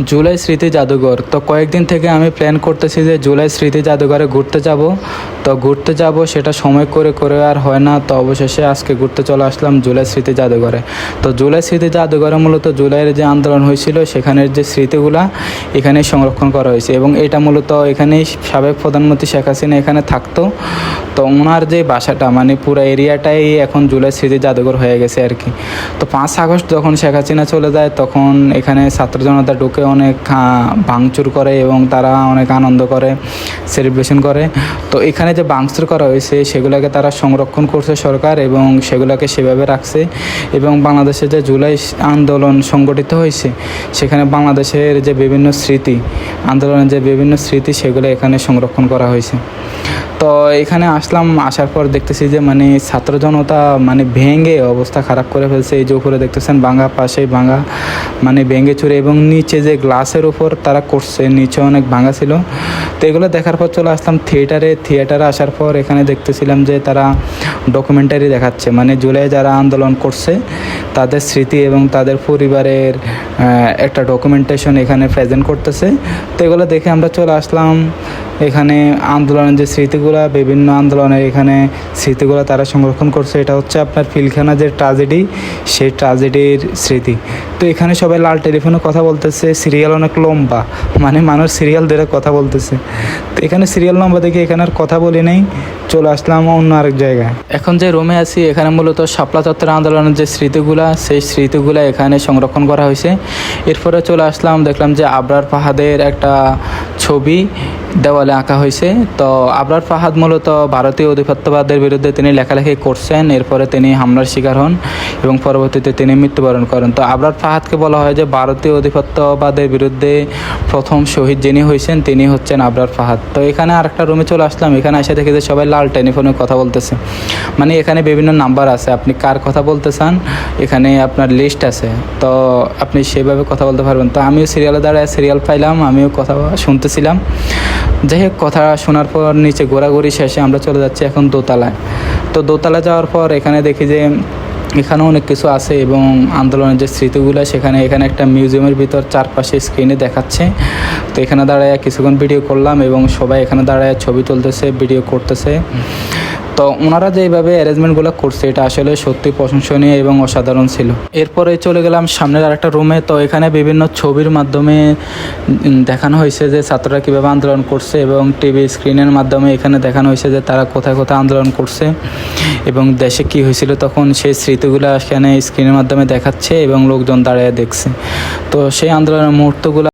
জুলাই স্মৃতি জাদুঘর। তো কয়েকদিন থেকে আমি প্ল্যান করতেছি যে জুলাই স্মৃতি জাদুঘরে ঘুরতে যাব। তো ঘুরতে যাব সেটা সময় করে করে আর হয় না। তো অবশেষে আজকে ঘুরতে চলে আসলাম জুলাই স্মৃতি জাদুঘরে। তো জুলাই স্মৃতি জাদুঘরে মূলত জুলাইয়ের যে আন্দোলন হয়েছিল সেখানের যে স্মৃতিগুলা এখানেই সংরক্ষণ করা হয়েছে, এবং এটা মূলত এখানেই সাবেক প্রধানমন্ত্রী শেখ হাসিনা এখানে থাকতো। তো ওনার যে বাসাটা মানে পুরো এরিয়াটাই এখন জুলাই স্মৃতি জাদুঘর হয়ে গেছে আর কি। তো 5 আগস্ট যখন শেখ হাসিনা চলে যায় তখন এখানে ছাত্র জনতা ঢুকে অনেক ভাঙচুর করে এবং তারা অনেক আনন্দ করে, সেলিব্রেশন করে। তো এখানে যে ভাঙচুর করা হয়েছে সেগুলোকে তারা সংরক্ষণ করছে সরকার, এবং সেগুলোকে সেভাবে রাখছে। এবং বাংলাদেশে যে জুলাই আন্দোলন সংগঠিত হয়েছে সেখানে বাংলাদেশের যে বিভিন্ন স্মৃতি, আন্দোলনের যে বিভিন্ন স্মৃতি সেগুলো এখানে সংরক্ষণ করা হয়েছে। তো এখানে আসলাম, আসার পর দেখতেছি যে মানে ছাত্র জনতা মানে ভেঙে অবস্থা খারাপ করে ফেলছে। এই যে উপরে দেখতেছেন ভাঙা, পাশেই ভাঙা, মানে ভেঙে চুরে, এবং নিচে যে গ্লাসের উপর তারা করছে নিচে অনেক ভাঙা ছিল। তো এগুলো দেখার পর চলে আসলাম থিয়েটারে আসার পর এখানে দেখতেছিলাম যে তারা ডকুমেন্টারি দেখাচ্ছে, মানে জুলাই যারা আন্দোলন করছে তাদের স্মৃতি এবং তাদের পরিবারের একটা ডকুমেন্টেশন এখানে প্রেজেন্ট করতেছে। তো এগুলো দেখে আমরা চলে আসলাম এখানে। আন্দোলনের যে স্মৃতিগুলো, বিভিন্ন আন্দোলনের এখানে স্মৃতিগুলো তারা সংরক্ষণ করছে। এটা হচ্ছে আপনার পিলখানা যে ট্র্যাজেডি, সেই ট্র্যাজেডির স্মৃতি। তো এখানে সবাই লাল টেলিফোনে কথা বলতেছে, সিরিয়াল অনেক লম্বা, মানে মানুষ সিরিয়াল ধরে কথা বলতেছে। তো এখানে সিরিয়াল লম্বা দেখে এখানে আর কথা বলি নেই, চলে আসলাম অন্য আরেক জায়গায়। এখন যে রুমে আছি এখানে মূলত শাপলা চত্বর আন্দোলনের যে স্মৃতিগুলা সেই স্মৃতিগুলা এখানে সংরক্ষণ করা হয়েছে। এরপরে চলে আসলাম, দেখলাম যে আবরার ফাহাদের একটা ছবি দেওয়ালে আঁকা হয়েছে। তো আবরার ফাহাদ মূলত ভারতীয় আধিপত্যবাদের বিরুদ্ধে তিনি লেখালেখি করছেন, এরপরে তিনি হামলার শিকার হন এবং পরবর্তীতে তিনি মৃত্যুবরণ করেন। তো আবরার ফাহাদকে বলা হয় যে ভারতীয় আধিপত্যবাদের বিরুদ্ধে প্রথম শহীদ যিনি হয়েছেন তিনি হচ্ছেন আবরার ফাহাদ। তো এখানে আরেকটা রুমে চলে আসলাম, এখানে এসে দেখি যে সবাই লাল টেলিফোনে কথা বলতেছে, মানে এখানে বিভিন্ন নাম্বার আছে, আপনি কার কথা বলতে চান এখানে আপনার লিস্ট আছে, তো আপনি সেভাবে কথা বলতে পারবেন। তো আমিও সিরিয়ালে দাঁড়ায় সিরিয়াল পাইলাম, আমিও কথা শুনতেছিলাম। যাই হোক, কথা শোনার পর নিচে ঘোরাঘুরি শেষে আমরা চলে যাচ্ছি এখন দোতলায়। তো দোতলা যাওয়ার পর এখানে দেখি যে এখানেও অনেক কিছু আছে, এবং আন্দোলনের যে স্মৃতিগুলো সেখানে এখানে একটা মিউজিয়ামের ভিতর চারপাশে স্ক্রিনে দেখাচ্ছে। তো এখানে দাঁড়ায় কিছুক্ষণ ভিডিও করলাম, এবং সবাই এখানে দাঁড়ায় ছবি তুলতেছে, ভিডিও করতেছে। তো ওনারা যেভাবে অ্যারেঞ্জমেন্টগুলো করছে এটা আসলে সত্যি প্রশংসনীয় এবং অসাধারণ ছিল। এরপরে চলে গেলাম সামনের আরেকটা রুমে। তো এখানে বিভিন্ন ছবির মাধ্যমে দেখানো হয়েছে যে ছাত্ররা কীভাবে আন্দোলন করছে, এবং টিভি স্ক্রিনের মাধ্যমে এখানে দেখানো হয়েছে যে তারা কোথায় কোথায় আন্দোলন করছে এবং দেশে কী হয়েছিল তখন সেই স্মৃতিগুলো এখানে স্ক্রিনের মাধ্যমে দেখাচ্ছে এবং লোকজন দাঁড়িয়ে দেখছে। তো সেই আন্দোলনের মুহূর্তগুলো